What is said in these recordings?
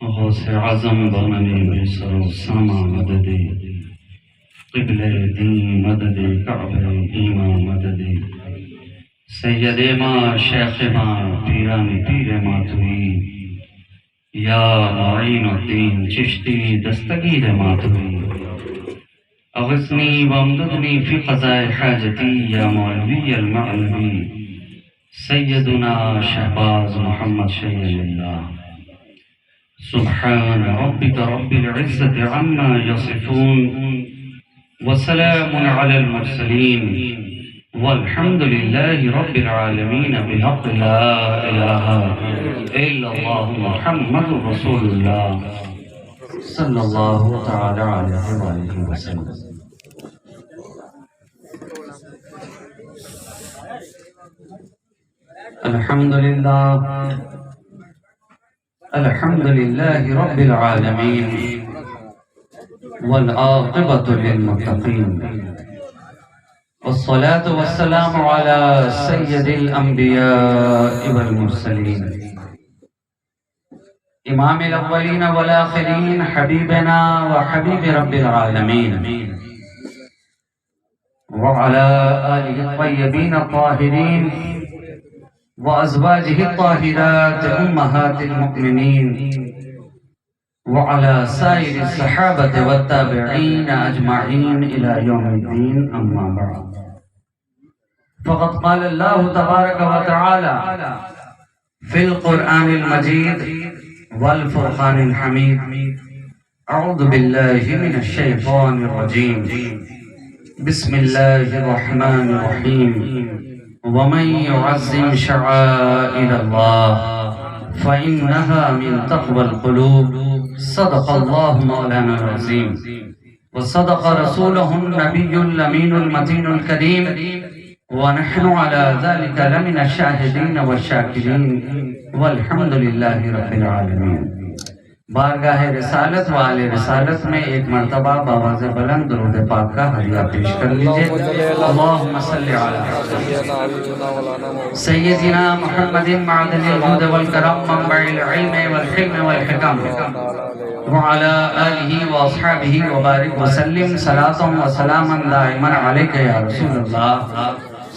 गौस आज़म बनने बेसरो सामा मददे क़िबले दीन मददे काबे ईमा मददे सैयदे माँ शेख माँ पीरानी पीर मातुई या मुईनुद्दीन चिश्ती दस्तगीर मातुई अग़िस्नी वमददनी फ़ी क़ज़ाए हाजती या मौलवी अल-मअलवी सैयदुना शहबाज मोहम्मद शैय्यदुल्लाह। सुब्हान रब्बिका रब्बिल इज़्ज़ति अम्मा यसिफ़ून वसलामुन अलल मुरसलीन वल्हम्दुलिल्लाहि रब्बिल आलमीन बिहक़्क़ि ला इलाहा इल्लल्लाह मुहम्मदुर रसूलुल्लाह सल्लल्लाहु तआला अलैहि वसल्लम। अल्हम्दुलिल्लाह अल्हम्दुलिल्लाहि रब्बिल आलमीन वल आक़िबतु लिल मुत्तक़ीन वस्सलातु वस्सलामु अला सय्यिदिल अंबिया'i वल मुरसलीन इमामिल अव्वलीन वल आखिरीन हबीबना व हबीबि रब्बिल आलमीन व अला आलिहि त्वय्यबीन ताहिरीन व अज़वाजिहि ताहिरात उम्महातिल मुमिनीन व अला साइरि सहाबति व ताबिईन अजमईन इला यौमिद्दीन अम्मा बअद। फ़क़द क़ाल अल्लाहु तबारक व तआला फ़िल क़ुरआनिल मजीद वल फ़ुरक़ानिल हमीद अऊज़ु बिल्लाहि मिनश शैतानिर रजीम बिस्मिल्लाहिर रहमानिर रहीम वमन युअज़्ज़िम शआइरल्लाह फ़इन्नहा मिन तक़वल क़ुलूब सदक़ल्लाहु मौलानाल अज़ीम व सदक़ रसूलुहुन नबियुल अमीनुल मतीनुल करीम व नहनु अला ज़ालिका लमिनश शाहिदीन व शाकिरीन वल्हम्दुलिल्लाहि रब्बिल आलमीन। बारगाह रिसालत वाले रिसालत में एक मर्तबा बावाज़ बुलंद दुरूद पाक का हदिया पेश कर लीजिए। अल्लाहुम्मा सल्लि अला सय्यिदिना मुहम्मदिन मअदनिल जूद वल करम मनबइल इल्म वल हिल्म वल हिकम व अला आलिहि व अस्हाबिहि व बारिक व सल्लिम सलातन व सलामन दाइमन अलैका या रसूलल्लाह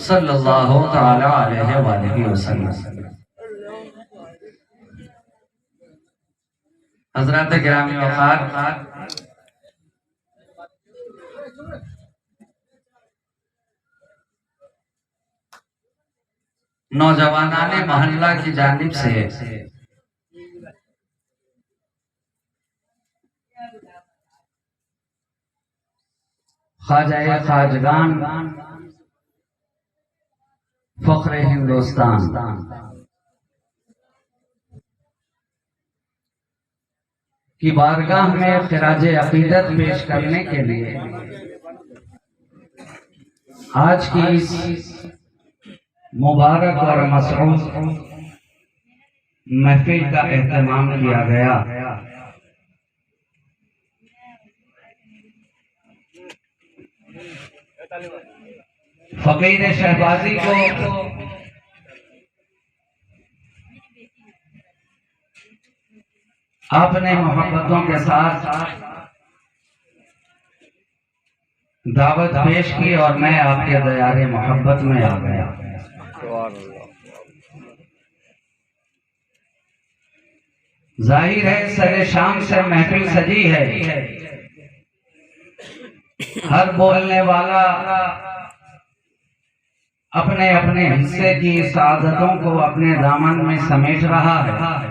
सल्लल्लाहु तआला अलैहि व आलिहि वसल्लम। हज़रात गिरामी वक़ार, नौजवानाने मोहल्ला की जानिब से ख्वाजा खाजगान फ़ख्र हिंदुस्तान की बारगाह में खिराज अक़ीदत पेश करने के लिए आज की इस मुबारक और मसरूफ़ महफिल का एहतमाम किया गया। फ़कीर शहबाजी को आपने मोहब्बतों के साथ दावत पेश की और मैं आपके दयारे मोहब्बत में आ गया। जाहिर है सरे शाम से महफिल सजी है। हर बोलने वाला अपने अपने हिस्से की सादतों को अपने दामन में समेट रहा है।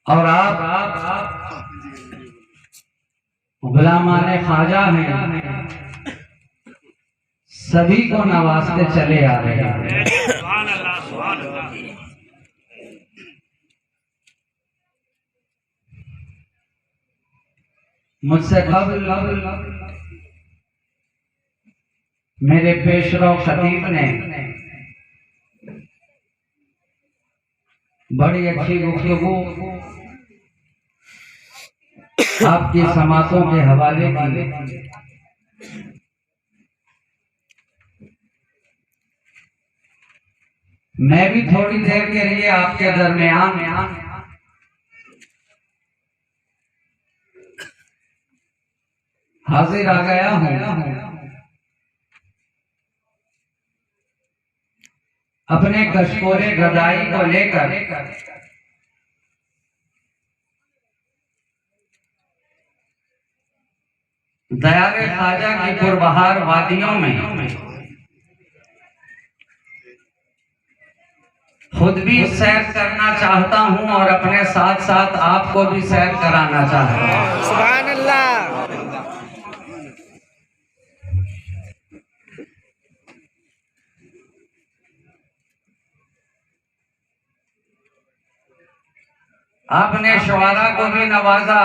और आप गुलामाने ख्वाजा हैं, सभी को नवाजते चले आ रहे हैं। मुझसे कबल मेरे पेशरो खतीब ने बड़ी अच्छी गुफ्तगू आपकी समातों के हवाले की। मैं भी थोड़ी देर के लिए आपके दरमियान हाजिर आ गया हूं। अपने कशकोरे गदाई को लेकर दयारे ख्वाजा की पुरबहार वादियों में खुद भी सैर करना चाहता हूं और अपने साथ साथ आपको भी सैर कराना चाहता हूं। सुभान अल्लाह। आपने शुआरा को भी नवाजा,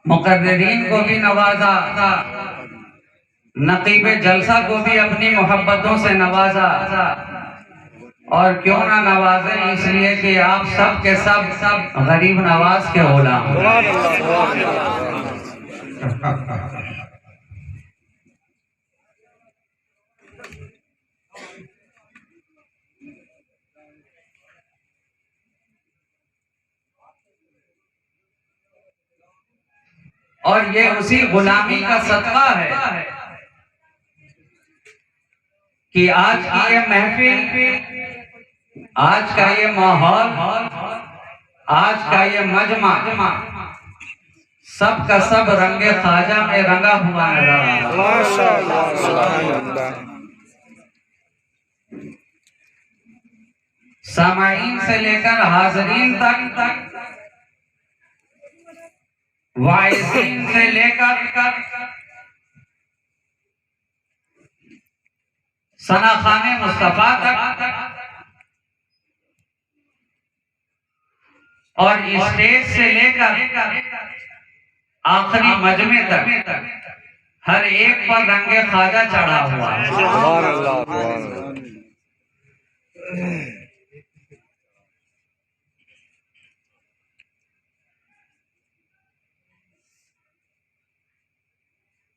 मुकर्रिरीन को भी नवाजा, नकीब जलसा को भी अपनी मोहब्बतों से नवाजा। और क्यों ना नवाजे, इसलिए कि आप सब के सब गरीब नवाज के गुलाम। और ये उसी गुलामी का सदका है कि आज की ये महफिल, आज का ये माहौल, आज का ये मजमा सब का सब रंगे ख्वाजा में रंगा हुआ नजर आ। सामाईन से लेकर हाजरीन तक, वाइजीन से लेकर सनाखाने मुस्तफा तक और स्टेज से लेकर आखिरी मजमे तक हर एक पर रंगे ख्वाजा चढ़ा हुआ है।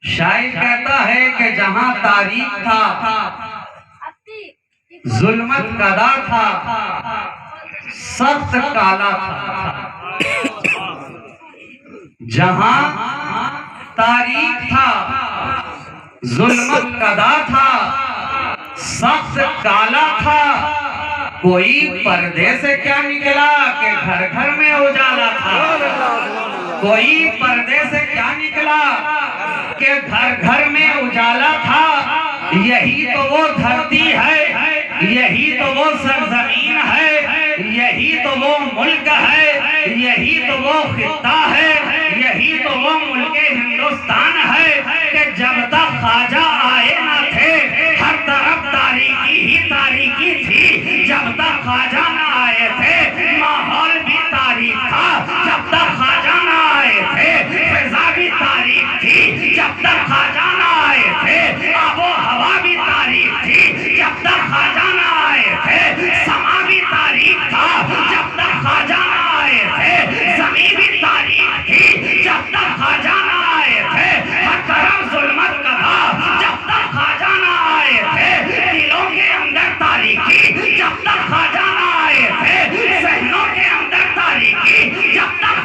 शायर कहता है कि जहां तारीख था, जुल्मत कदा था, सख्त काला था। जहां तारीख था, जुल्मत कदा था, सख्त काला था। कोई पर्दे से क्या निकला कि घर घर में उजाला था। कोई पर्दे से क्या निकला कि घर घर में उजाला था। यही तो वो धरती है, यही तो वो सरजमीन है, यही तो वो मुल्क है, यही तो वो खित्ता है, यही तो वो मुल्क हिंदुस्तान है कि जब तक ख्वाजा आए ना थे हर तरफ तारीकी ही तारीकी थी। जब तक ख्वाजा ना आए थे माहौल भी तारीख था। जब तक ख्वाजा ना आए थे फिजा भी तारीख थी। जब तक ख्वाजा ना आए थे आबो हवा भी तारीख थी। जब तक ख्वाजा ना आए थे समा भी तारीख था। जब तक ख्वाजा ना आए थे जमीन भी तारीख थी। जब तक ख्वाजा ना आए थे हर तरफ जुल्मत का था। जब तक ख्वाजा ना आए थे दिलों के अंदर तारीखी। जब तक ख्वाजा ना आए थे जहनों के अंदर तारीखी। जब तक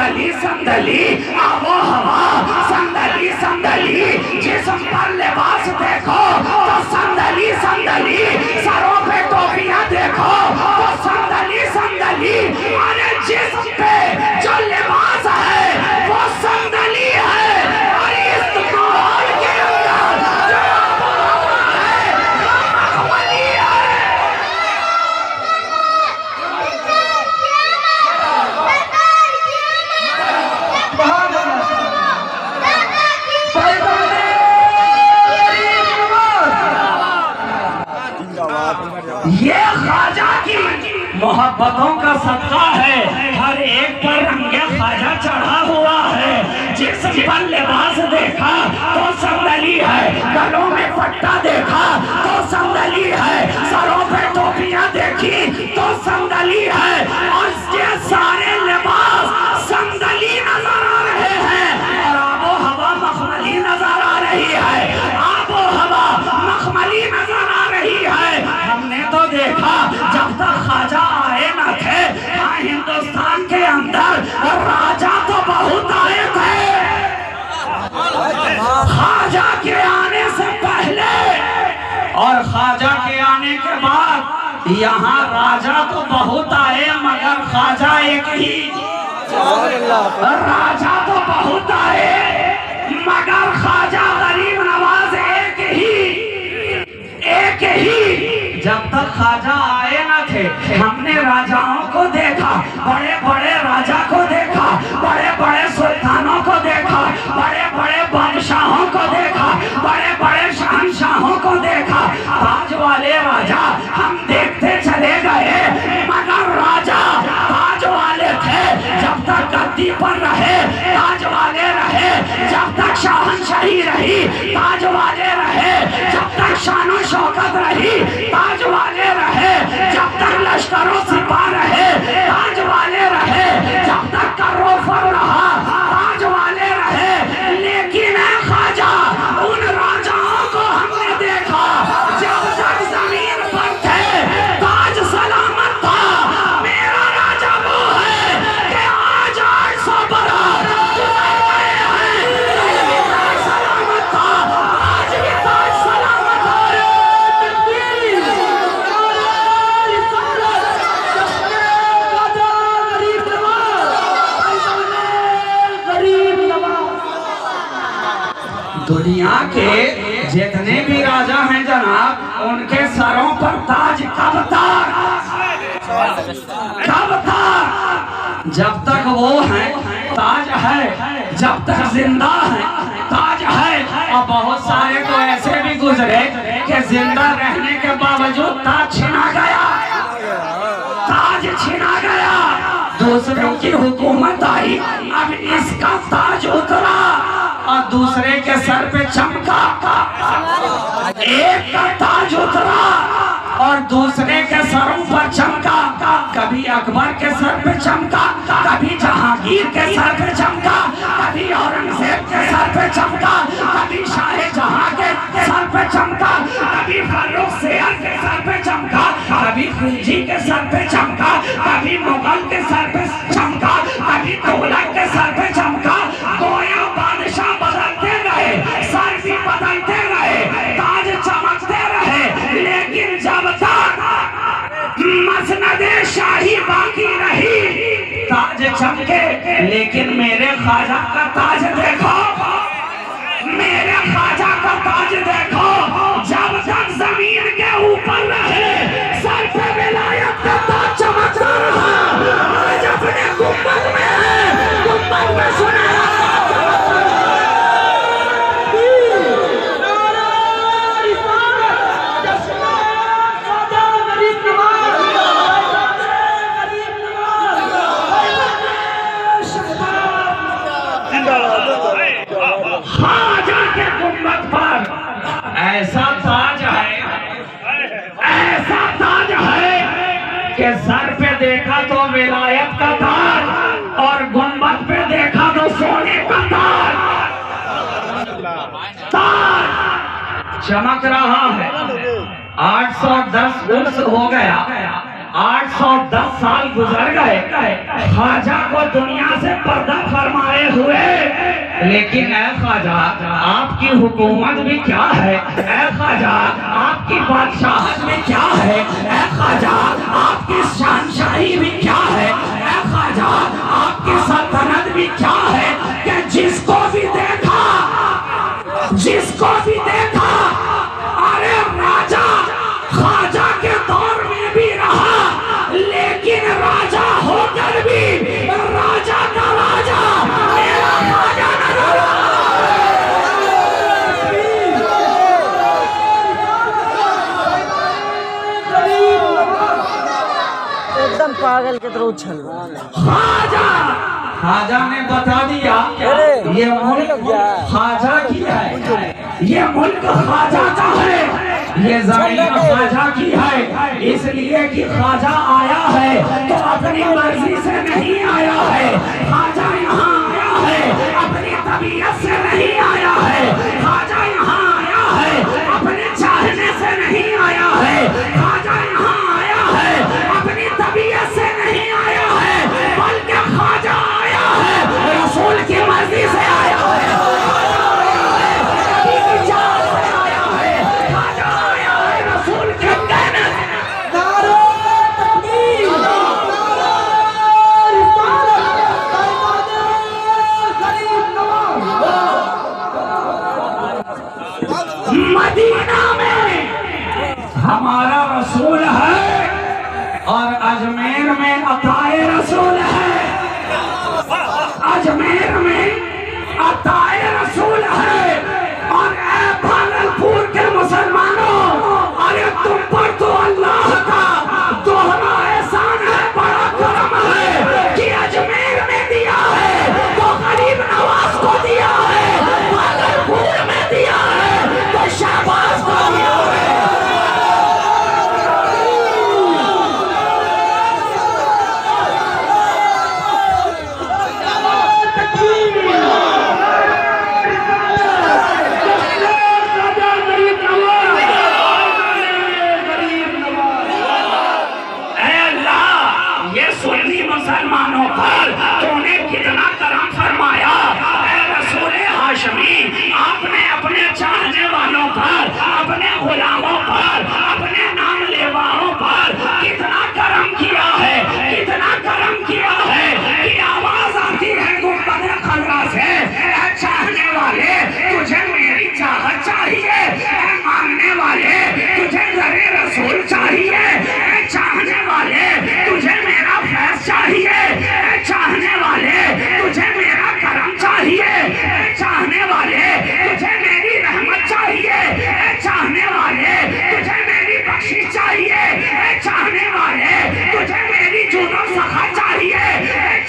संदली संदली आबो हवा, संदली संदली जिस्म पर लिबास देखो तो संदली संदली, सरों पे टोपियां देखो तो संदली संदली, अरे जिस्म पे जो लिबास है वो संदली है। और इस माहौल के अंदर जो है मखमली है। ये ख्वाजा की मोहब्बतों का सदका है, हर एक पर रंगे ख्वाजा चढ़ा हुआ है। जिस्म पर लिबास देखा तो संदली है, गलों में पट्टा देखा तो संदली है, सरों पे टोपियां देखी तो संदली है। और ये सारे लिबास संदली नजर आ रहे हैं और आबो हवा मखमली नजर आ रही है, आबो हवा मखमली नजर आ रही है। हमने तो देखा जब तक ख्वाजा आए न थे हिंदुस्तान के अंदर राजा तो बहुत आए थे, ख्वाजा के आने से पहले और ख्वाजा के आने के बाद यहाँ राजा तो बहुत आए मगर ख्वाजा एक ही। राजा तो बहुत आए मगर ख्वाजा गरीब नवाज एक ही। जब तक ख्वाजा आए न थे हमने राजाओं को देखा, बड़े बड़े राजा को देखा, बड़े बड़े सुल्तानों को देखा, बड़े बड़े बादशाहों को देखा, बड़े बड़े शहंशाहों को देखा। ताज वाले राजा हम देखते चले गए मगर राजा ताज वाले थे जब तक गद्दी पर रहे, ताज वाले रहे जब तक शाहनशाही रही, ताज वाले रहे जब तक शानो शौकत रही, ताज वाले रहे जब तक लश्करों सिपा रहे, ताज वाले रहे जब तक करोफर रहा, ताज वाले रहे। लेकिन ख्वाजा उन राजाओं को हमने देखा जब तक जमीन पर थे ताज सलामत था। मेरा राजा वो है कि आज 800 बरस सलामत था, आज भी ताज सलामत है। दुनिया के जितने भी राजा हैं जनाब उनके सरों पर ताज कब था? जब तक वो है ताज है, जब तक जिंदा है ताज है। और बहुत सारे तो ऐसे भी गुजरे कि जिंदा रहने के बावजूद ताज छिना गया, ताज छिना गया। दूसरों की हुकूमत आई, अब इसका ताज उतरा और दूसरे के सर पे चमका। एक का ताज उतरा और दूसरे के सरों पर चमका। कभी अकबर के सर पे चमका, कभी जहांगीर के सर पे चमका, कभी औरंगजेब के सर पे चमका, कभी शाहजहां के सर पे चमका, कभी फर्रुख सियार के सर पे चमका, कभी खिलजी के सर पे चमका, कभी मुगल के सर पे चमका, कभी तुगलक के सर पे चमका। गोया बादशाह बदलते रहे, सर भी बदलते रहे, ताज चमकते रहे। लेकिन जब तक मसनदे शाही बाकी रही ताज चमके। लेकिन मेरे ख्वाजा का ताज देखो, मेरे ख्वाजा का ताज देखो। जब तक जमीन के ऊपर रहे सर पे विलायत का ताज चमकता रहा। आज अपने गुम्बद में है, गुम्बद में सुना ख्वाजा के गुम्बद पर ऐसा ताज है कि सर पे देखा तो विलायत का ताज और गुम्बद पे देखा तो सोने का ताज चमक रहा है। 810 उर्स हो गया, 810 साल गुजर गए ख्वाजा को दुनिया से पर्दा फरमाए हुए, लेकिन ऐ ख्वाजा आपकी हुकूमत भी क्या है, ऐ ख्वाजा आपकी बादशाहत भी क्या है, ऐ ख्वाजा आपकी शानशाही भी क्या है, ऐ ख्वाजा आपकी सल्तनत भी क्या है, कि जिसको भी देखा अरे राजा ख्वाजा के दौर में भी रहा, लेकिन राजा होकर भी राजा का राजा मेरा ख्वाजा एकदम पागल के तरह उछल ख्वाजा ने बता दिया ये मुल्क ख्वाजा की है, ये मुल्क ख्वाजा का है, ये जमीन ख्वाजा की है, इसलिए कि ख्वाजा आया है तो अपनी मर्जी से नहीं आया है, ख्वाजा यहाँ आया है अपनी तबीयत से नहीं आया है, ख्वाजा यहाँ आया है अपने चाहने से नहीं आया है, ख्वाजा यहाँ आया है अपनी तबीयत से नहीं आया है, बल्कि ख्वाजा आया है रसूल की मर्जी से आया है, मदीना में हमारा रसूल है और अजमेर में अताए रसूल है, अजमेर में अताए रसूल है, और ऐ भागलपुर के मुसलमानों, अरे तुम पर तो अल्लाह का दोहरा एहसान है, बड़ा करम है कि अजमेर में दिया है तो गरीब नवाज को दिया है, भागलपुर में दिया है तो शहबाज को दिया है। मुसलमानों पर तूने कितना करम फरमाया, ऐ रसूले हाशमी आपने अपने चाहने वालों पर, अपने गुलामों पर, अपने नाम लेवाओं पर कितना करम किया है, कितना करम किया है कि आवाज आती है गुंबद खजरा से, ऐ चाहने वाले तुझे मेरी चाहत चाहिए, ऐ मांगने वाले तुझे घरे रसूल चाहिए, ऐ चाहने वाले तुझे मेरा फैज चाहिए, चाहने वाले तुझे मेरा करम चाहिए, चाहने वाले तुझे मेरी रहमत चाहिए, चाहने वाले तुझे मेरी बख्शिश चाहिए, चाहने वाले तुझे मेरी जुनून सखा चाहिए,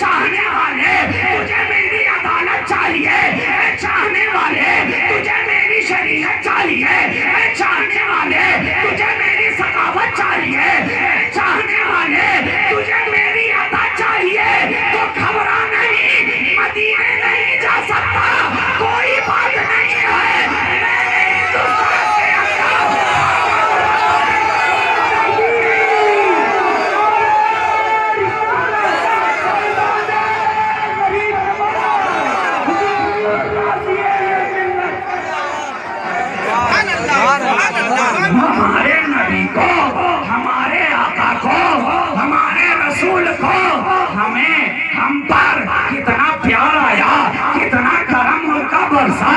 चाहने वाले तुझे मेरी अदालत चाहिए, चाहने वाले तुझे मेरी शरीयत चाहिए, चाहने वाले तुझे मेरी सखावत चाहिए, चाहने वाले तुझे मेरी अता चाहिए, तो घबरा नहीं, मदीने नहीं जा सकता, कोई बात नहीं है, मैंने हिंदुस्तान के हमारे नबी को, हमारे आका को, हमारे रसूल को, हमें हम पर कितना प्यार आया, कितना करम उनका बरसा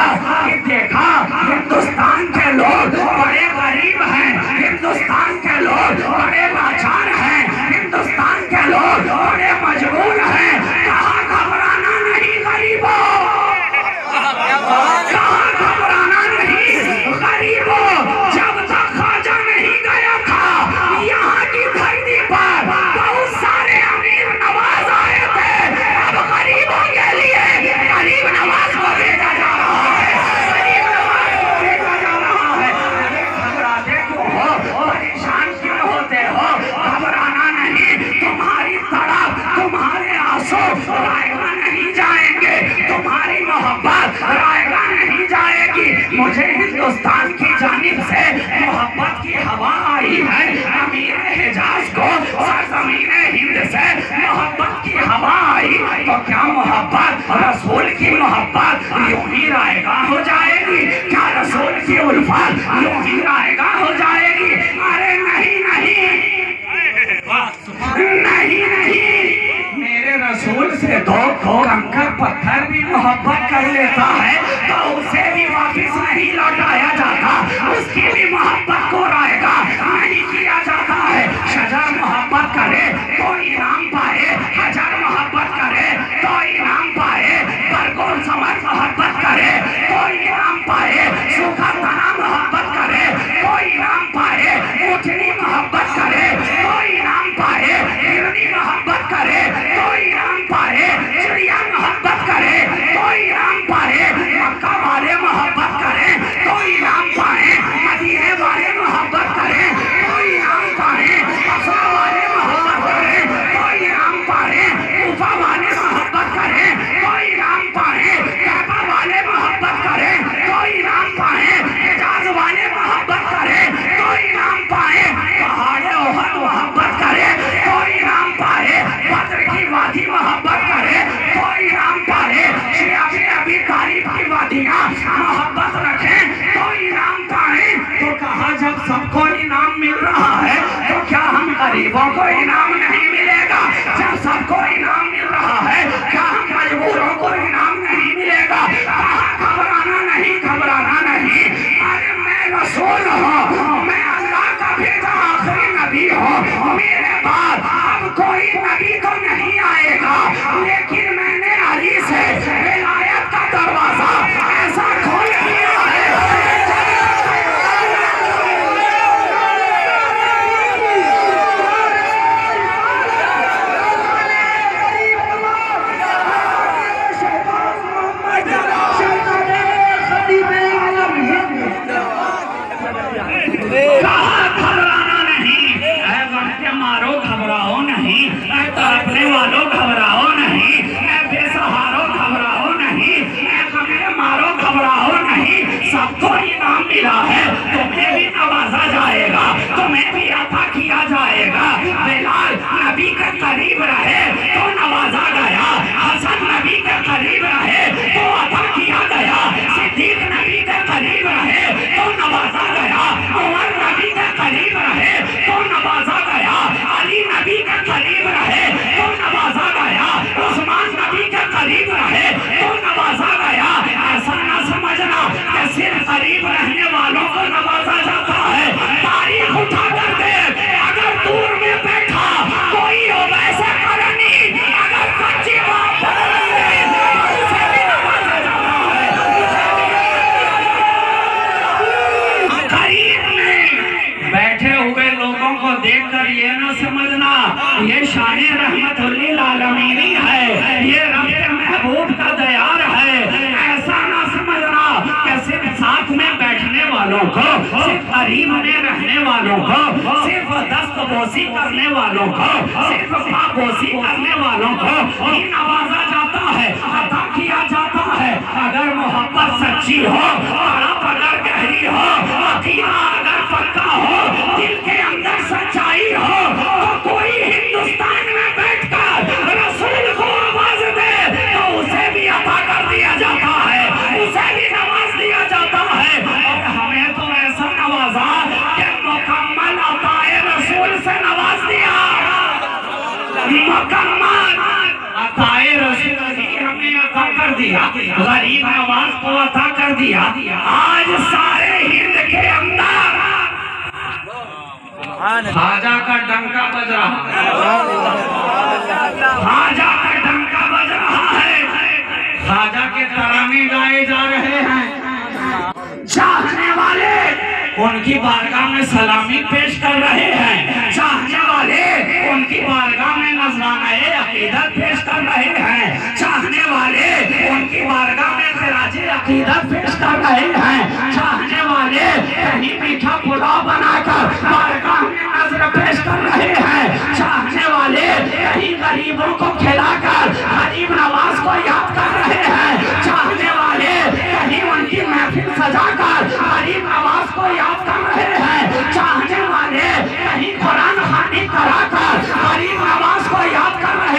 कि देखा हिंदुस्तान के लोग बड़े गरीब हैं, हिंदुस्तान के लोग बड़े लाचार हैं, हिंदुस्तान के लोग बड़े मजबूर हैं, कहाँ घबराना नहीं गरीबों, कहाँ घबराना नहीं गरीबों, जब तक ख्वाजा नहीं गया था यहाँ की धरती पर बहुत सारे अमीर नवाज आए थे, अब गरीबों के लिए गरीब नवाज को भेजा जा रहा है, गरीब नवाज को भेजा जा रहा है। घबराते क्यों हो, परेशान क्यों होते हो, घबराना नहीं, तुम्हारी तड़प, तुम्हारे आंसू रायगा नहीं जाएंगे, तुम्हारी मोहब्बत रायगा नहीं जाएगी, मुझे हिंदुस्तान की जानिब से मोहब्बत की हवा आई है, अमीर हिजाज को मोहब्बत की हवा आई तो क्या मोहब्बत रसूल की मोहब्बत यूं ही रायगा हो जाएगी? क्या रसूल की उल्फत यूं ही रायगा हो जाएगी? अरे नहीं नहीं नहीं नहीं, मेरे रसूल से तो कंकर पत्थर भी मोहब्बत कर लेता है तो उसे भी वापिस नहीं लौटाया जाता, उसकी भी मोहब्बत को रायगा नहीं किया जाता है। शजर मोहब्बत करे तो इनाम पाए, हजर मोहब्बत करे तो इनाम पाए, बरगोल समर मोहब्बत करे तो इनाम पाए, सूखा तना मोहब्बत करे तो इनाम पाए, उठनी मोहब्बत करे तो इनाम पाए, हिरनी मोहब्बत करे तो इनाम पाए, चिड़िया मोहब्बत करे तो इनाम पाए, मक्का वाले मोहब्बत करे तो इनाम पाए, मदीने वाले मोहब्बत करे तो इनाम पाए, बसरा वाले मोहब्बत करे तो इनाम पाए, कूफा वाले मोहब्बत करे तो इनाम पाए, कैबा वाले मोहब्बत करे तो इनाम पाए, हिजाज वाले मोहब्बत करे तो इनाम पाए, पहाड़े ओहद मोहब्बत करे तो इनाम पाए, बद्र की वादी मोहब्बत करे तो इनाम पाए, शिया भी अभी तारीफ की वादियां मोहब्बत रखे तो इनाम पाए। तो कहा जब सबको इनाम मिल रहा है तो क्या हम गरीबों को इनाम नहीं मिलेगा? जब सबको इनाम मिल रहा है क्या हम मजबूरों को इनाम नहीं मिलेगा? घबराना नहीं, घबराना नहीं। अरे मैं रसूल हूँ, मैं अल्लाह का भेजा आखिरी नबी हूँ, मेरे बाद अब कोई नबी तो नहीं आएगा, लेकिन मैंने अली से विलायत का दरवाजा ऐसा खोल दिया है। घबराना नहीं, गम के मारो घबराओ नहीं, तड़पने वालों घबराओ नहीं, बेसहारो घबराओ नहीं, गम के मारो घबराओ नहीं। सबको इनाम मिला है, तुम्हें भी नवाजा जाएगा, तुम्हें भी अता किया जाएगा। बिलाल नबी के करीब रहे तो नवाजा गया, हसन नबी के करीब रहे तो अता किया गया, सिद्दीक नबी के करीब रहे तो नवाजा गया, उमर नबी के करीब रहे तो नवाजा गया, अली नबी के करीब रहे तो नवाजा गया, उस्मान नबी के करीब रहे तो नवाजा गया। ऐसा न समझना कि सिर्फ करीब रहने वालों को नवाजा जाता है। तारीख उठा कर दे, अगर दूर में बैठा कोई हो वैसे करनी, अगर सच्ची बात उसे भी नवाजा जाता है। करीब में बैठे हुए लोगों को देखकर ये न समझना ये शान रहमतुल्लिल आलमीनी है, ये रब के महबूब का दयार है। ऐसा न समझना कि सिर्फ साथ में बैठने वालों को, सिर्फ करीब में रहने वालों को, सिर्फ दस्तबोसी करने वालों को, सिर्फ पापोसी करने वालों को ही नवाजा जाता है, अता किया जाता है। अगर मोहब्बत सच्ची हो, तड़प अगर गहरी हो, अकीदा अगर पक्का हो, दिल के अंदर सच्चाई हो, तो कोई हिंदुस्तान में बैठकर रसूल को आवाज दे तो उसे भी अता कर दिया जाता है, उसे भी नवाज दिया जाता है। और हमें तो ऐसा नवाजा कि मुकम्मल अताए रसूल से नवाज दिया, मुकम्मल अताए रसूल हमें अता कर दिया, गरीब नवाज को अता कर दिया। आज सारे हिंद के अंदर खाजा का डंका बज रहा है, खाजा का डंका बज रहा है, खाजा के तराने गाए जा रहे हैं। चाहने वाले उनकी बारगाह में सलामी पेश कर रहे हैं, चाहने वाले उनकी बारगाह में नजराना अकीदत पेश कर रहे हैं, चाहने वाले उनकी बारगाह में खिराजे अकीदत पेश कर रहे हैं, चाहने वाले कहीं मीठा पुलाव बनाकर बारगाह में नजर पेश कर रहे हैं, चाहने वाले कहीं गरीबों को खिलाकर गरीब नवाज को याद कर रहे हैं, चाहने वाले कहीं उनकी महफिल सजाकर गरीब नवाज को याद कर रहे हैं, चाहने वाले कहीं कुरान खानी कराकर गरीब नवाज को याद कर रहे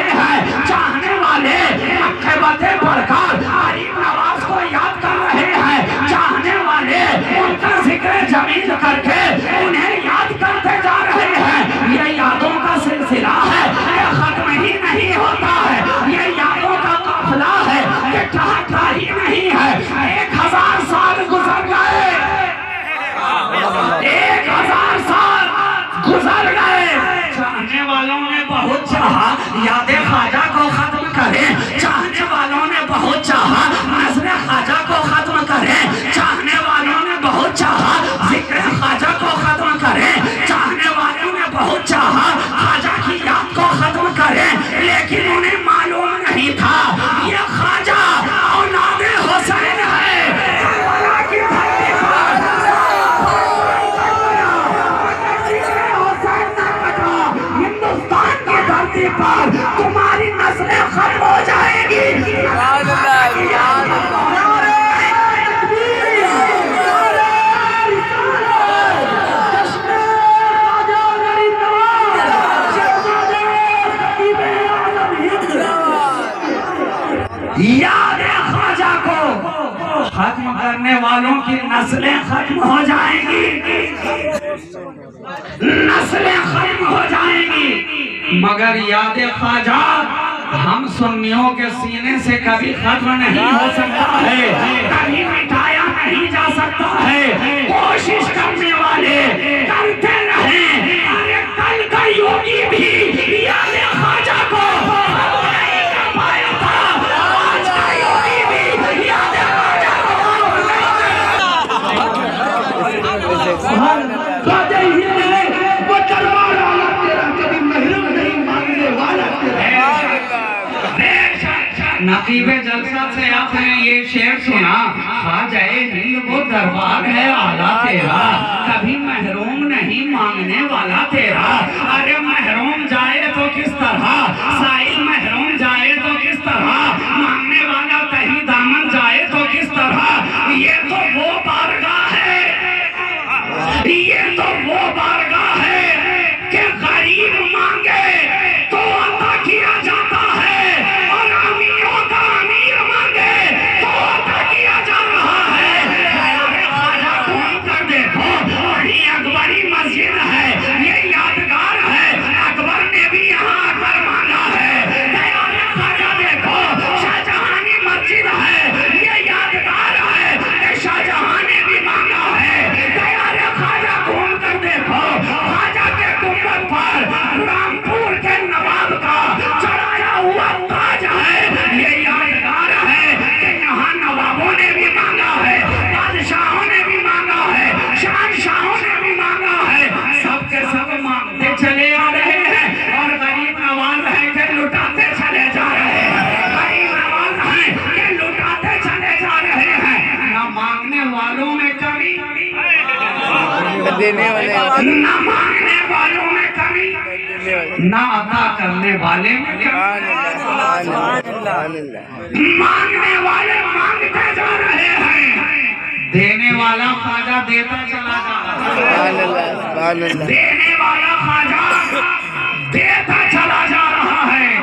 याद है ख्वाजा को खत्म करने वालों की नस्लें खत्म हो जाएंगी, नस्लें खत्म हो जाएंगी, मगर याद ख्वाजा हम सुन्नियों के सीने से कभी खत्म नहीं हो सकता है, कभी मिटाया नहीं जा सकता है। कोशिश करने वाले करते रहे। अरे कल का योगी भी याद ख्वाजा को नहीं कर पाया था, आज का योगी भी याद ख्वाजा को ख्वाजा ही है, वो दरबार वाला तेरा कभी महरूम नहीं मांगने वाला तेरा। नकीबे जलसा से आपने ये शेर सुना, ख्वाजाए हिंद वो दरबार है आला तेरा, कभी महरूम नहीं मांगने वाला तेरा। अरे महरूम जाए तो किस तरह, साइल महरूम जाए तो किस तरह, मांगने वाला कहीं दामन जाए तो किस तरह। ये तो वो बारगाह है, ये तो वो बारगाह है कि गरीब मांगे तो अता किया जाता है, और अमीरों का अमीर मांगे तो अता किया जा रहा है। अरे ख्वाजा घूम कर देखो, वही अकबरी मस्जिद है, ये यादगार है, अकबर ने भी यहाँ आकर मांगा है। अरे ख्वाजा देखो, शाहजहानी मस्जिद है, ये यादगार है, शाहजहां ने भी मांगा है। अरे ख्वाजा घूम कर देखो, ख्वाजा के गुंबद पर रामपुर के नवाब का चढ़ाया हुआ ताज है, ये यादगार है कि यहाँ नवाबों ने भी मांगा है, बादशाहों ने भी मांगा है, शहंशाहों ने भी मांगा है। सबके सब मांगते चले आ रहे हैं, और गरीब नवाज है कि लुटाते चले जा रहे हैं, गरीब नवाज है कि लुटाते चले जा रहे हैं। न मांगने वालों में कमी, देने वाले न मांगने वालों में कमी, न अता करने वाले में कमी। मांगने वाले मांगते जा रहे हैं, देने वाला ख्वाजा देता चला जा रहा है, देने वाला ख्वाजा देता चला जा रहा है।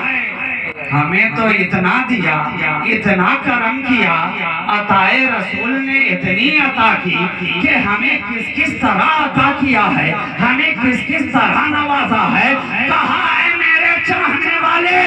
हमें तो इतना दिया, इतना करम किया, अताए रसूल ने इतनी अता की कि हमें किस किस तरह अता किया है, हमें किस किस तरह नवाजा है। कहा है मेरे चाहने वाले,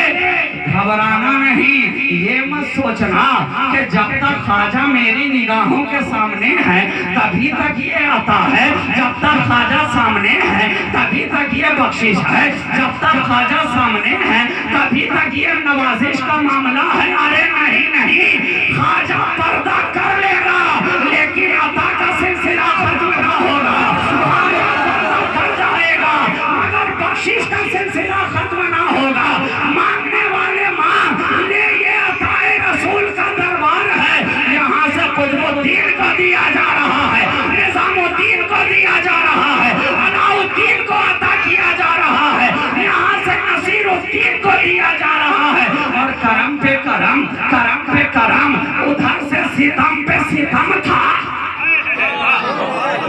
घबराना नहीं, ये मत सोचना कि जब तक ख्वाजा मेरी निगाहों के सामने है तभी तक ये अता है, जब तक ख्वाजा सामने है तभी तक ये बख्शिश है, जब तक ख्वाजा सामने है तभी तक ये नवाजिश का मामला है। अरे नहीं नहीं, ख्वाजा पर्दा कर लेगा लेकिन अता का सिलसिला खत्म ना होगा। ख्वाजा पर्दा कर जाएगा मगर बख्शिश का सिलसिला खत्म ना होगा। मांगने वाले मांग ले, ये अताए रसूल का दरबार है, यहाँ से कुतुबुद्दीन को दिया जा रहा है, निजामुद्दीन को दिया जा रहा है, अलाउद्दीन को अता किया जा रहा है, यहाँ से नसीरुद्दीन को दिया जा रहा है। और करम पे करम, करम पे करम, उधर से सितम पे सितम था।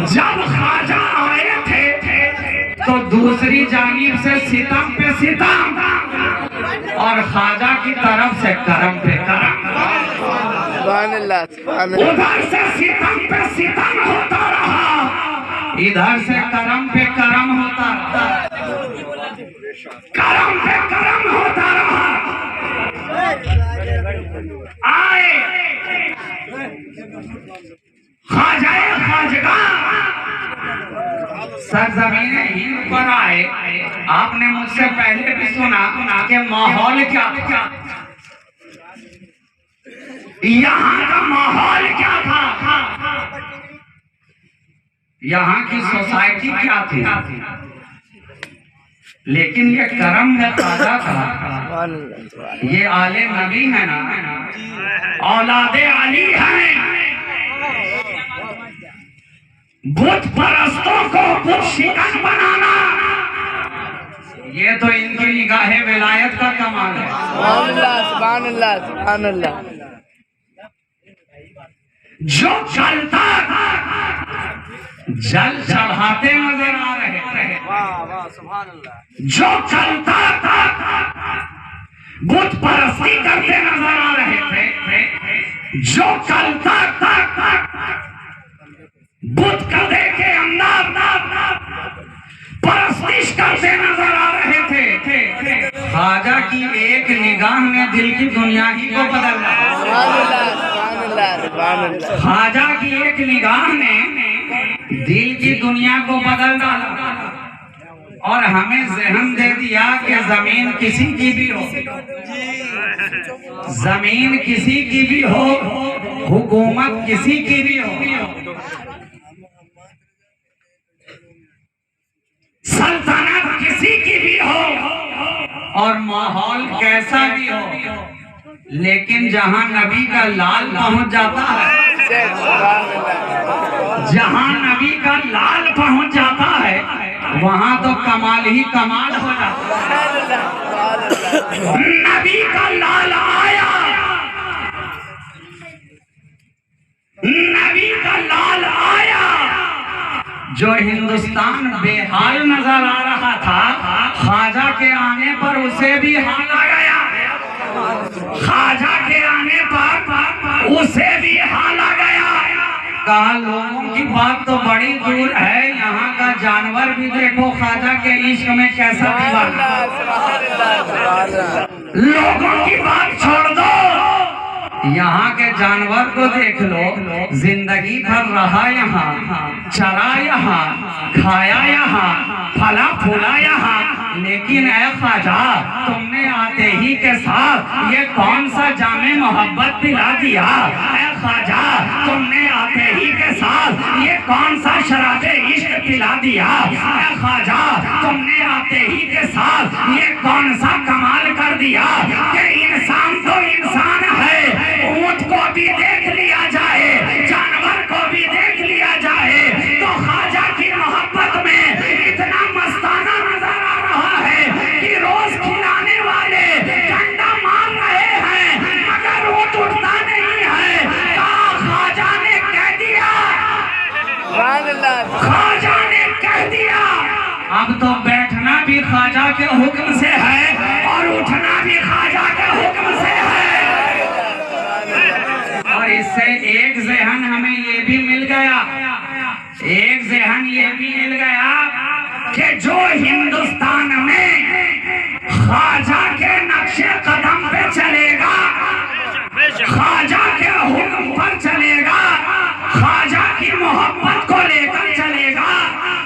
जब ख्वाजा आए थे तो दूसरी जानिब से सितम पे सितम, और ख्वाजा की तरफ से करम पे करम। उधर से सितम पे सितम होता रहा, इधर से करम पे करम होता रहा, करम पे करम होता रहा। आए ख्वाजाए ख्वाजगा सरजमीने हिंद पर आए। आपने मुझसे पहले भी सुना कि माहौल क्या था, यहाँ का माहौल क्या था, यहाँ की सोसाइटी क्या थी। लेकिन ये करम है ख्वाजा का, ये आले नबी है ना, औलादे अली है। बुत परस्तों को बुत शिकन बनाना, ये तो इनकी निगाहे विलायत का कमाल है। जो जलता जल चढ़ाते नजर आ रहे थे, जो चलता था बुत परस्ती करते नजर आ रहे थे, जो कल तक बुत कदे के अंदर परस्तिश करते नजर आ रहे थे, ख्वाजा की एक निगाह में दिल की दुनिया ही को बदल डाला। ख्वाजा की एक निगाह ने दिल की दुनिया को बदल डाला और हमें ज़हन दे दिया कि जमीन किसी की भी हो, जमीन किसी की भी हो, हुकूमत किसी की भी हो, सल्तनत किसी की भी हो और माहौल कैसा भी हो, लेकिन जहां नबी का लाल पहुंच जाता है, जहां नबी का लाल पहुंच जाता है, वहां तो कमाल ही कमाल हो जाता है। नबी का लाल आया, नबी का लाल आया, जो हिंदुस्तान बेहाल नजर आ रहा था, ख्वाजा के आने पर उसे भी हाल आ गया। ख्वाजा के आने पर उसे भी हाल आ गया। कहा लोगों की बात तो बड़ी दूर है, यहाँ का जानवर भी देखो ख्वाजा के इश्क में कैसा दीवाना। लोगों की बात छोड़ दो, यहाँ के जानवर को देख लो, जिंदगी भर रहा यहाँ, चरा यहाँ, खाया यहाँ, फला फूला यहाँ, लेकिन ऐ ख्वाजा तुमने आते ही के साथ ये कौन सा जामे मोहब्बत पिला दिया। ऐ ख्वाजा तुमने आते ही के साथ ये कौन सा शराबे इश्क पिला दिया। ऐ ख्वाजा तुमने आते ही के साथ ये कौन सा कमाल कर दिया कि इंसान तो इंसान है, ऊंट को भी देख लिया जाए, जानवर को भी देख लिया जाए, तो ख्वाजा की मोहब्बत में इतना मस्ताना नजर आ रहा है कि रोज खिलाने वाले डंडा मार रहे हैं मगर ऊंट उठता नहीं है। ख्वाजा ने कह दिया, ख्वाजा ने कह दिया अब तो बैठना भी ख्वाजा के हुक्म से है और उठना भी ख्वाजा के हुक्म से है। और इससे एक ज़हन हमें ये भी मिल गया, एक ज़हन ये भी मिल गया कि जो हिंदुस्तान में ख्वाजा के नक्शे कदम पे चलेगा, ख्वाजा के हुक्म पर चलेगा, ख्वाजा की मोहब्बत को लेकर चलेगा,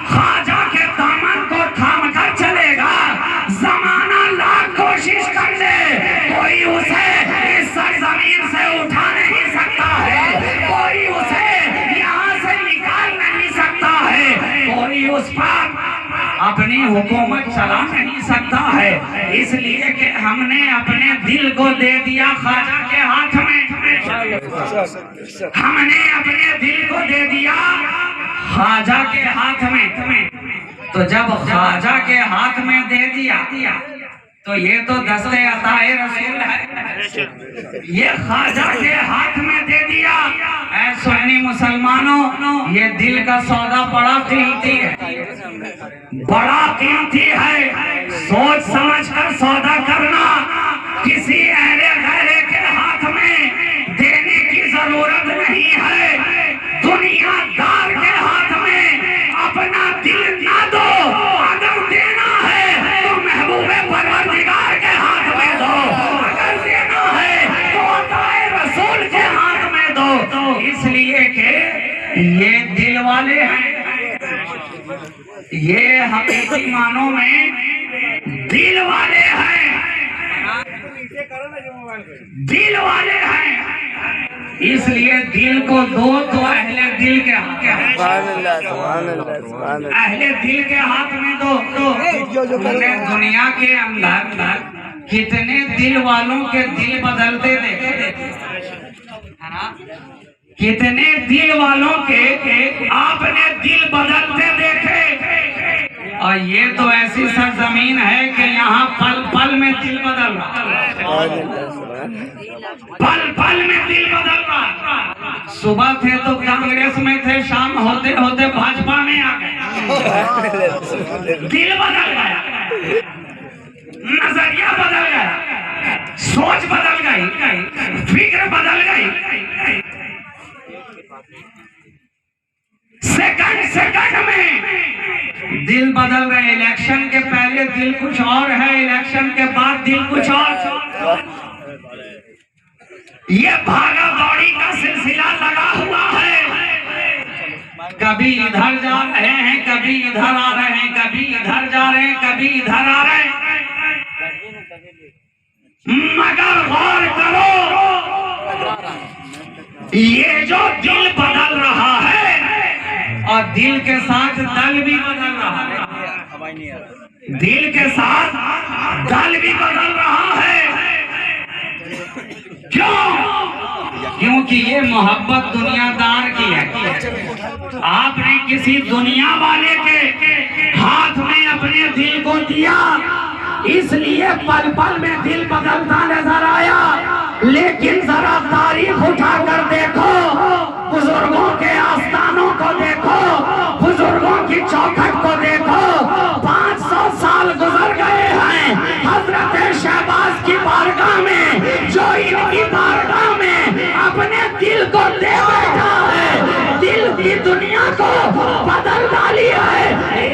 ख्वाजा के दामन को थाम कर चलेगा, जमाना लाख कोशिश कर ले, कोई उसे इस सरजमीन से उठा नहीं सकता है, कोई उसे यहाँ से निकाल नहीं सकता है, कोई उस पर अपनी हुकूमत चला नहीं सकता है। इसलिए कि हमने अपने दिल को दे दिया ख्वाजा के हाथ में, हमने अपने दिल को दे दिया ख्वाजा के हाथ में। तो जब ख्वाजा के हाथ में दे दिया तो ये तो दस्ते अताए रसूल है, ये ख्वाजा के हाथ में दे दिया। ऐ सुन्नी मुसलमानों, ये दिल का सौदा बड़ा कीमती है, बड़ा कीमती है। सोच समझ कर सौदा करना, किसी अहले गैरे के हाथ में देने की जरूरत नहीं है। दुनियादार के हाथ में अपना दिल ना दो, अगर देना है तो महबूबे परवरदिगार के हाथ में दो, अगर देना है तो अताए रसूल के हाथ में दो। इसलिए कि ये दिल वाले हैं, ये हकीकी मानों में दिल वाले हैं, दिल वाले हैं। इसलिए दिल को दो तो अहले दिल के हाथ में, अहले दिल के हाथ में दो। तो दुनिया के अंदर कितने दिल वालों के दिल बदलते देखे, कितने दिल वालों के आपने दिल बदलते देखे। और ये तो ऐसी सरजमीन है कि यहाँ पल पल में दिल बदल रहा, पल पल में दिल बदल रहा। सुबह थे तो कांग्रेस में थे, शाम होते होते भाजपा में आ गए, दिल बदल गया, नजरिया बदल गया, सोच बदल गई, फिक्र बदल गई। सेकंड में दिल बदल रहे। इलेक्शन के पहले दिल कुछ और है, इलेक्शन के बाद दिल कुछ और। ये भागा दौड़ी का सिलसिला लगा हुआ है। कभी इधर जा रहे हैं, कभी इधर आ रहे हैं, कभी इधर जा रहे हैं, कभी इधर आ रहे हैं। मगर गौर करो, ये जो दिल बदल रहा है और दिल के साथ दल भी बदल रहा है, दिल के साथ दल भी बदल रहा है। क्यों? क्योंकि ये मोहब्बत दुनियादार की है। आपने किसी दुनिया वाले के हाथ में अपने दिल को दिया, इसलिए पल पल में दिल बदलता नजर आया। लेकिन जरा तारीख उठाकर देखो, बुजुर्गों के आस्थानों को देखो, बुजुर्गों की चौखट को देखो। 500 साल गुजर गए हैं हजरत शहबाज की बारगाह में, जो इनकी बारगाह में अपने दिल को दे बैठा है, दिल की दुनिया को बदल डाली है।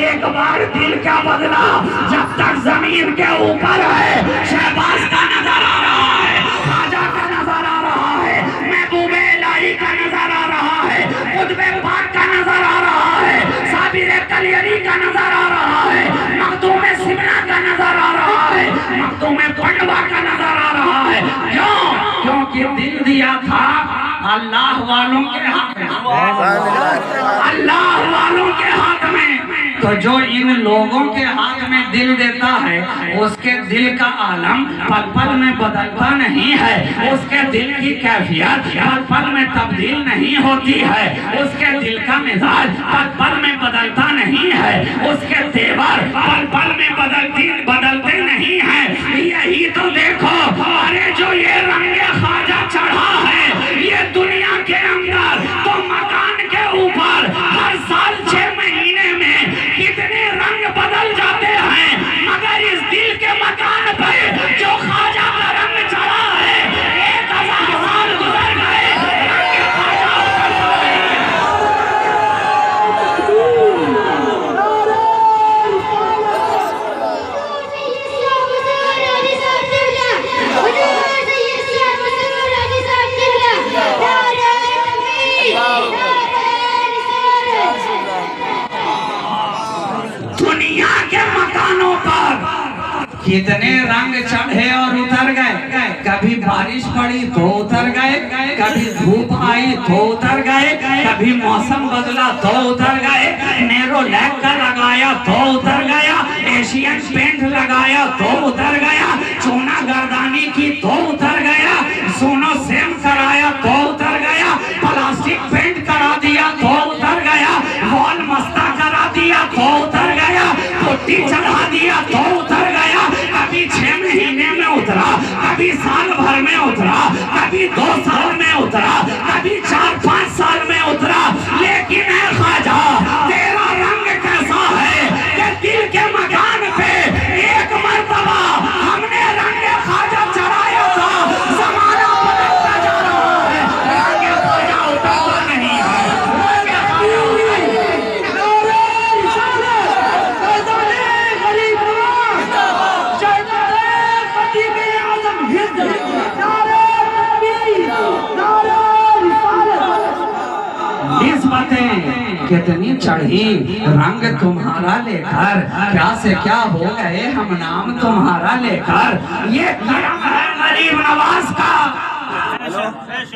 एक बार दिल क्या बदला, जब तक जमीन के ऊपर है शहबाज का नजर आ रहा है, राजा का नजर आ रहा है, महबूबे इलाही का नजर आ रहा है, खुतबे पाक का नजर आ रहा है, साबिर कलियरी का नजर आ रहा है, मखदूम सिमना का नजर आ रहा है, मखदूम पंडवा का नजर आ रहा है। क्यों? क्योंकि दिल दिया था अल्लाह वालों के हाथ में, अल्लाह वालों के हाथ में। तो जो इन लोगों के हाथ में दिल देता है, उसके दिल का आलम पल पल में बदलता नहीं है, उसके दिल की कैफियत पल पल में तब्दील नहीं होती है, उसके दिल का मिजाज पल पल में बदलता नहीं है, उसके तेवर पल पल में बदलते नहीं है। यही तो देखो, अरे जो ये रंगे ख्वाजा चढ़ा है ये दुनिया के अंदर, तो मकान के ऊपर हर साल 6 महीने में कितने रंग बदल जाते हैं, मगर इस दिल के मकान पर जो ख्वाजा का रंग चढ़ा है 1000 साल गुजर गए, रंग ख्वाजा दुनिया के मकानों पर कितने रंग चढ़े और उतर गए। कभी बारिश पड़ी तो उतर गए, कभी धूप आई तो उतर गए, कभी मौसम बदला तो उतर गए, नेरो लैक का लगाया तो उतर गया, एशियन पेंट लगाया तो उतर गया, चूना गर्दानी की तो उतर गया, सोनो सेम कराया तो उतर गया, प्लास्टिक पेंट करा दिया तो उतर गया, वॉल मस्ता करा दिया तो उतर गया, पुट्टी चढ़ा दिया तो उतर गया। कभी 6 महीने में उतरा, कभी साल भर में उतरा, कभी 2 साल में उतरा, कभी 4-5 साल में उतरा। लेकिन है ख्वाजा, तेरा रंग कैसा है कि दिल के मकान पे एक मर्तबा हमने रंग ख्वाजा चढ़ाया था, जमाना बदलता जा रहा है, रंग ख्वाजा उतरता नहीं है। निस्बतें कितनी चढ़ी रंग तुम्हारा लेकर, क्या से क्या हो गए हम नाम तुम्हारा लेकर। ये करम है गरीब नवाज का,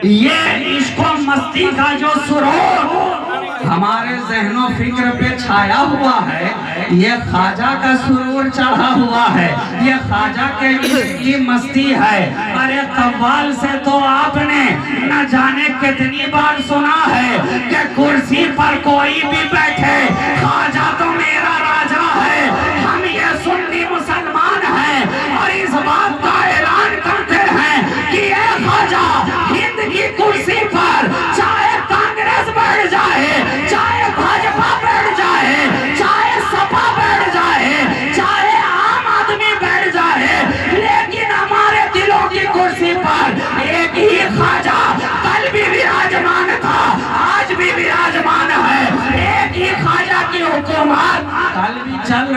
ये इश्को मस्ती का जो सुरूर हमारे जहनों फिक्र पे छाया हुआ है, ये ख्वाजा का सुरूर चढ़ा हुआ है, ये ख्वाजा के की मस्ती है। अरे कव्वाल से तो आपने न जाने कितनी बार सुना है कि कुर्सी पर कोई भी बैठे, ख्वाजा तो मेरा राजा है। हम ये सुन्नी मुसलमान हैं और इस बात का ऐलान करते हैं कि ये ख्वाजा हिंद की कुर्सी पर चाहे कांग्रेस बैठ जाए, चाहे भाजपा बैठ जाए, चाहे सपा बैठ जाए, चाहे आम आदमी बैठ जाए, लेकिन हमारे दिलों की कुर्सी पर एक ही ख्वाजा कल भी विराजमान था, आज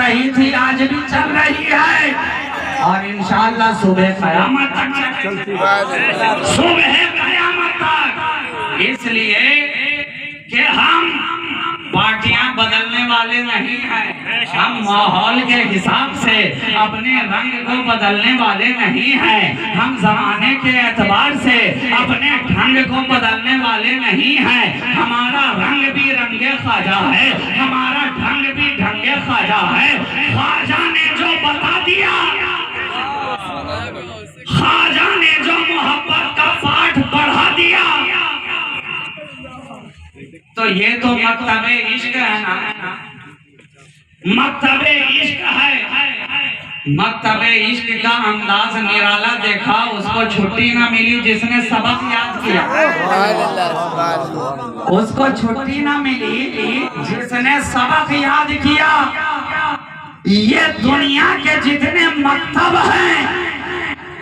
रही थी आज भी चल रही है और इंशाअल्लाह सुबह क़यामत तक चलेगी, सुबह क़यामत तक। इसलिए कि हम पार्टियां बदलने वाले नहीं हैं, हम माहौल के हिसाब से अपने रंग को बदलने वाले नहीं हैं, हम जमाने के एतबार से अपने ढंग को बदलने वाले नहीं हैं। हमारा रंग भी रंगे ख्वाजा है, हमारा ढंग भी ढंगे ख्वाजा है। ख्वाजा ने जो बता दिया, ख्वाजा ने जो मोहब्बत का पाठ पढ़ा दिया, तो ये तो मकतबे इश्क है ना, मकतबे इश्क है। मकतबे इश्क का अंदाज निराला देखा, उसको छुट्टी ना मिली जिसने सबक याद किया, उसको छुट्टी ना मिली जिसने सबक याद किया। ये दुनिया के जितने मकतब हैं,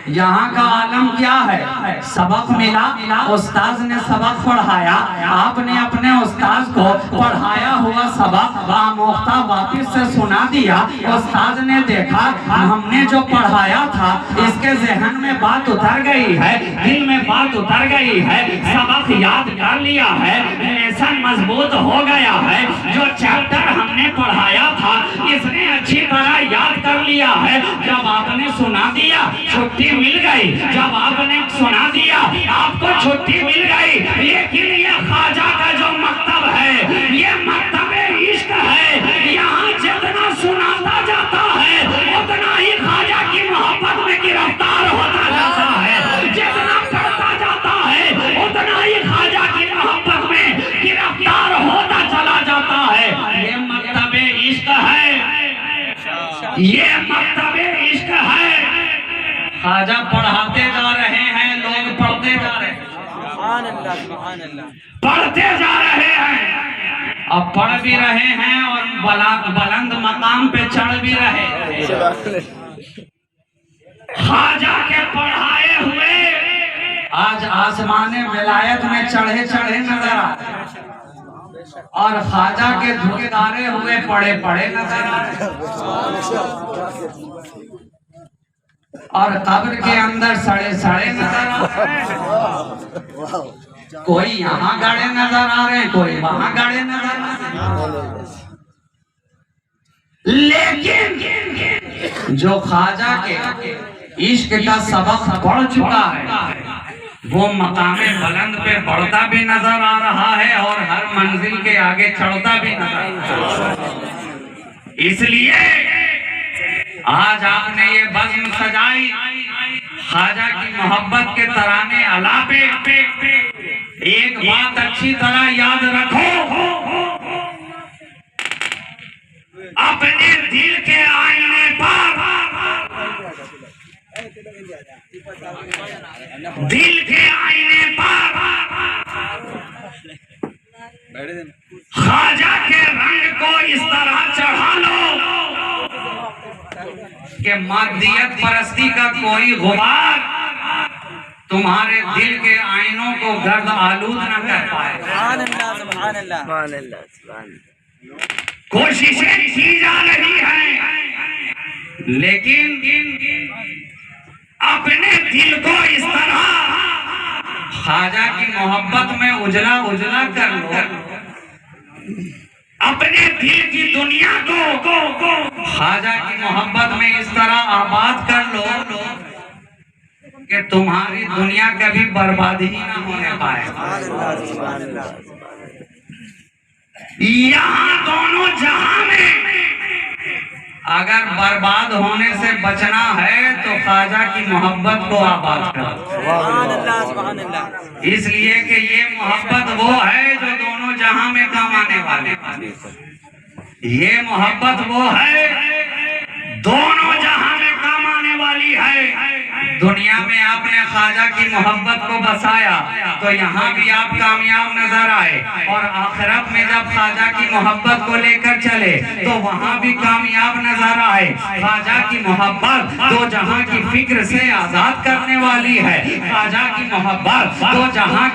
यहाँ का आलम क्या है? सबक मिला, उस्ताद ने सबक पढ़ाया, आपने अपने उस्ताद को पढ़ाया हुआ सबक आमोख्ता वापिस से सुना दिया। उस्ताद ने देखा हमने जो पढ़ाया था इसके जहन में बात उतर गई है, दिल में बात उतर गई है, सबक याद कर लिया है, लेसन मजबूत हो गया है। जो चैप्टर हमने पढ़ाया था इसने अच्छी तरह याद कर लिया है। जब आपने सुना दिया छुट्टी मिल गई, जब आपने सुना दिया आपको छुट्टी मिल गई। लेकिन ये ख्वाजा का जो मकतब है, ये मकतब इश्क है। यहाँ जितना सुनाता जाता है उतना ही ख्वाजा की मोहब्बत में गिरफ्तार होता जाता है, जितना पढ़ता जाता है उतना ही ख्वाजा की मोहब्बत में गिरफ्तार होता चला जाता है। ये मकतब इश्क है, ये मकतब इश्क है। ख्वाजा पढ़ाते जा रहे हैं, लोग पढ़ते जा रहे हैं, पढ़ते जा रहे हैं और पढ़ भी रहे हैं और बुलंद मकाम पे चढ़ भी रहे हैं। ख्वाजा के पढ़ाए हुए आज आसमाने विलायत में चढ़े चढ़े नजर आते हैं और ख्वाजा के धुकेदारे हुए पड़े पड़े नजर आते हैं और कब्र के अंदर सड़े सड़े नजर आ रहे हैं। कोई यहाँ गड़े नजर आ रहे हैं, कोई वहां गड़े नजर आ रहे हैं। लेकिन जो ख्वाजा के इश्क का सबक पढ़ चुका है वो मकामे बुलंद पे बढ़ता भी नजर आ रहा है और हर मंजिल के आगे चढ़ता भी नजर आ रहा है। इसलिए आज आपने ये बज़्म सजाई, ख्वाजा की मोहब्बत के तराने अलापे। एक बात अच्छी तरह याद रखो, अपने दिल के आईने पर, दिल के आईने पर ख्वाजा के रंग को इस तरह चढ़ा लो कि मादियत परस्ती का कोई गुबार तुम्हारे दिल के आईनों को गर्द आलूद न कर पाए। कोशिशें की जा रही हैं, लेकिन अपने दिल को इस तरह ख्वाजा की मोहब्बत में उजला उजला कर लो, अपने दिल की दुनिया को ख्वाजा की मोहब्बत में इस तरह आबाद कर लो कि तुम्हारी दुनिया कभी बर्बादी ना होने पाए। यहाँ दोनों जहां में अगर बर्बाद होने से बचना है तो ख्वाजा की मोहब्बत को आबाद करो, इसलिए कि ये मोहब्बत वो है जो दोनों जहां में काम आने वाले। ये मोहब्बत वो है दोनों जहां में काम आने वाली है। दुनिया में आपने ख्वाजा की मोहब्बत को बसाया तो यहाँ भी आप कामयाब नजर आए, और आखिरत में जब ख्वाजा की मोहब्बत को लेकर चले तो वहाँ भी कामयाब नजर आए। ख्वाजा की मोहब्बत दो जहाँ की फिक्र से आजाद करने वाली है। ख्वाजा की मोहब्बत दो जहाँ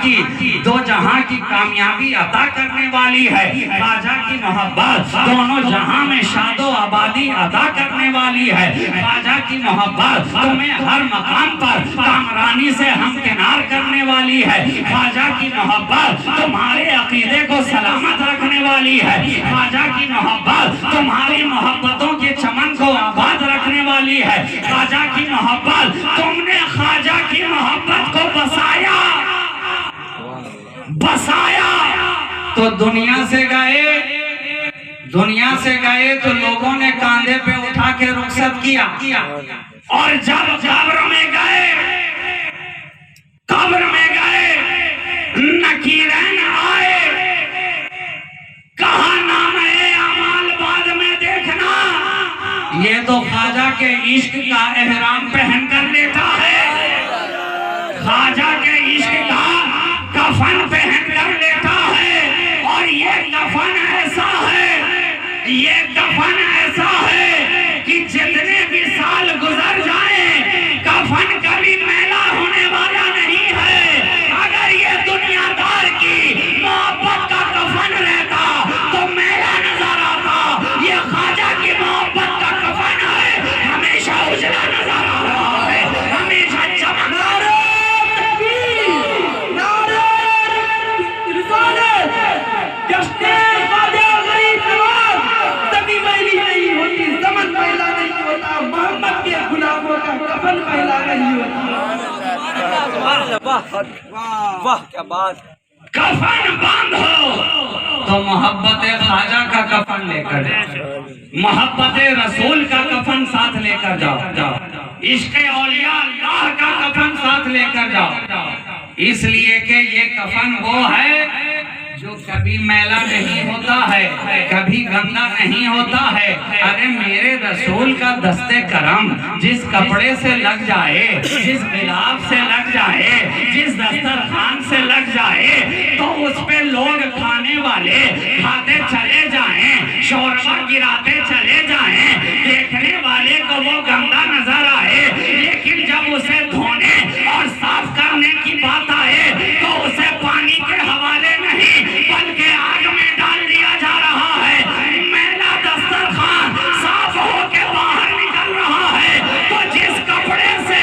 की कामयाबी अता करने वाली है। ख्वाजा की मोहब्बत दोनों जहाँ में शादो आबादी अदा करने वाली है। ख्वाजा की मोहब्बत तुम्हें हर मकाम पर कामरानी से हमकिनार करने वाली है। ख्वाजा की मोहब्बत तुम्हारे अकीदे को सलामत रखने वाली है। ख्वाजा की मोहब्बत तुम्हारी मोहब्बतों के चमन को आबाद रखने वाली है। ख्वाजा की मोहब्बत, तुमने ख्वाजा की मोहब्बत को बसाया तो दुनिया से गए तो लोगों ने कांधे पे उठा के रुखसत किया, और जब कब्र में गए नकीरैन आए, कहा नाम है अमाल बाद में देखना। ये तो ख्वाजा के इश्क का एहराम पहन कर लेता है, ख्वाजा के इश्क का कफन पहन कर लेता है, और ये कफन ऐसा है कि जितने भी साल गुजर जाए कफन कभी मैला होने वाला नहीं है। अगर ये दुनियादार की मोहब्बत का कफन रहता तो मैला नजर आता। ये ख्वाजा की मोहब्बत का कफन है, हमेशा उजला नजर आ रहा है, हमेशा चमक। वाह क्या बात। कफन बांधो तो मोहब्बत ख्वाजा का कफन लेकर जाओ, मोहब्बत रसूल का कफन साथ लेकर जाओ, इश्क़ औलिया अल्लाह का कफन साथ लेकर जाओ। इसलिए कि ये कफन वो है जो कभी मैला नहीं होता है, कभी गंदा नहीं होता है। अरे मेरे रसूल का दस्ते करम जिस कपड़े से लग जाए, जिस गिलाफ से लग जाए, जिस दस्तरखान से लग जाए, तो उस पे लोग खाने वाले खाते चले जाएं, शोरबा गिराते चले जाएं, देखने वाले को वो गंदा नजर आए, लेकिन जब उसे धोने और साफ करने की बात आए तो उसे पानी के हवाले नहीं बल्कि आग में डाल दिया जा रहा है। मैला दस्तरखान साफ होके बाहर निकल रहा है, तो जिस कपड़े से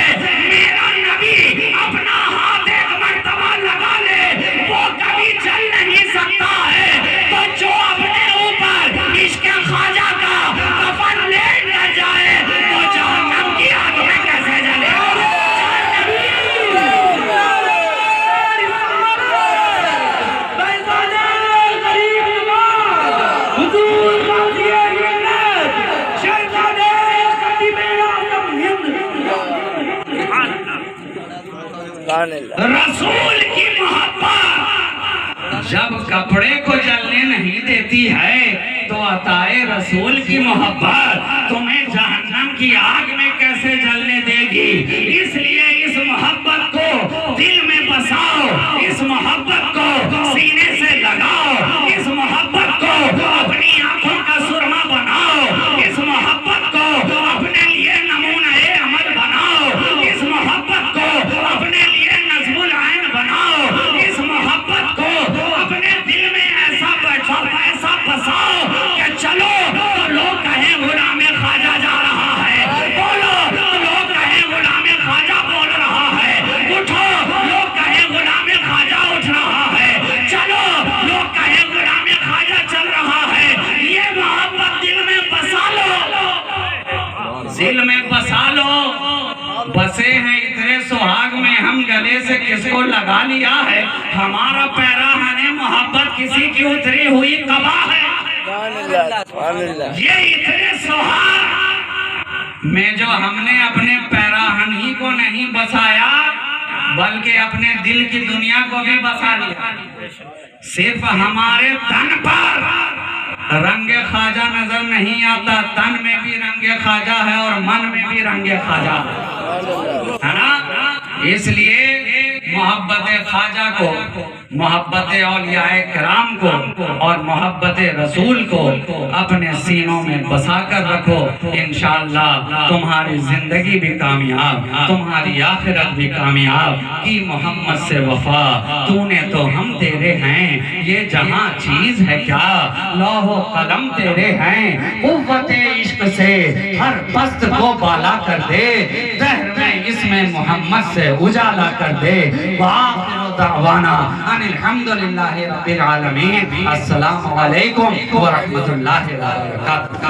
मेरा नबी अपना हाथ एक मर्तबा लगा ले वो कभी चल नहीं सकता है। तो जो अपने ऊपर इश्क़ ख्वाजा का कफन ले न जाए वो जहन्नम की आग में कैसे जले। रसूल की मोहब्बत जब कपड़े को जलने नहीं देती है तो अताए रसूल की मोहब्बत तुम्हें जहन्नम की आग में कैसे जलने देगी। इसलिए इस मोहब्बत को दिल में बसाओ, इस मोहब्बत को सीने से लगाओ, इस मोहब्बत को अपनी आंखों का सुरमा बनाओ, इस मोहब्बत को अपने लिए नमूना अमल बनाओ, इस मोहब्बत को अपने लिए नज़्मुल ऐन बनाओ, इस मोहब्बत को अपने दिल में ऐसा बसाओ कि चलो तो लोग कहें गुलाम ख्वाजा जा रहा है, बोलो तो लोग कहें गुलाम ख्वाजा बोल रहा है, उठो लोग कहें गुलाम ख्वाजा उठ रहा है, चलो लोग कहें गुलाम ख्वाजा चल रहा है। ये मोहब्बत दिल में बसा लो, दिल में बसा लो। बसे हैं इतने सुहाग में हम गले से किसको लगा लिया है, हमारा पैराहने मोहब्बत किसी की उतरी हुई कबा है। ये इतने सुहाग में जो हमने अपने पैराहन ही को नहीं बसाया बल्कि अपने दिल की दुनिया को भी बसा लिया। सिर्फ हमारे तन पर रंगे ख्वाजा नजर नहीं आता, तन में भी रंगे ख्वाजा है और मन में भी रंगे ख्वाजा है। है ना। इसलिए मोहब्बत ख्वाजा को, मोहब्बत औलियाए किराम को और मोहब्बत रसूल को अपने सीनों में बसा कर रखो। इंशाअल्लाह तुम्हारी जिंदगी भी कामयाब, तुम्हारी आखिरत भी कामयाब। की मोहम्मद से वफा तूने तो हम तेरे हैं, ये जहां चीज है क्या लौहो कलम तेरे हैं। कुव्वते इश्क से हर पस्त को बाला कर दे, दहर में इसमें मोहम्मद से उजाला कर दे। वाखिरु दावाना अनिल हम्दुलिल्लाहि रब्बिल आलमीन। अस्सलामु अलैकुम व रहमतुल्लाहि व बरकातुहू।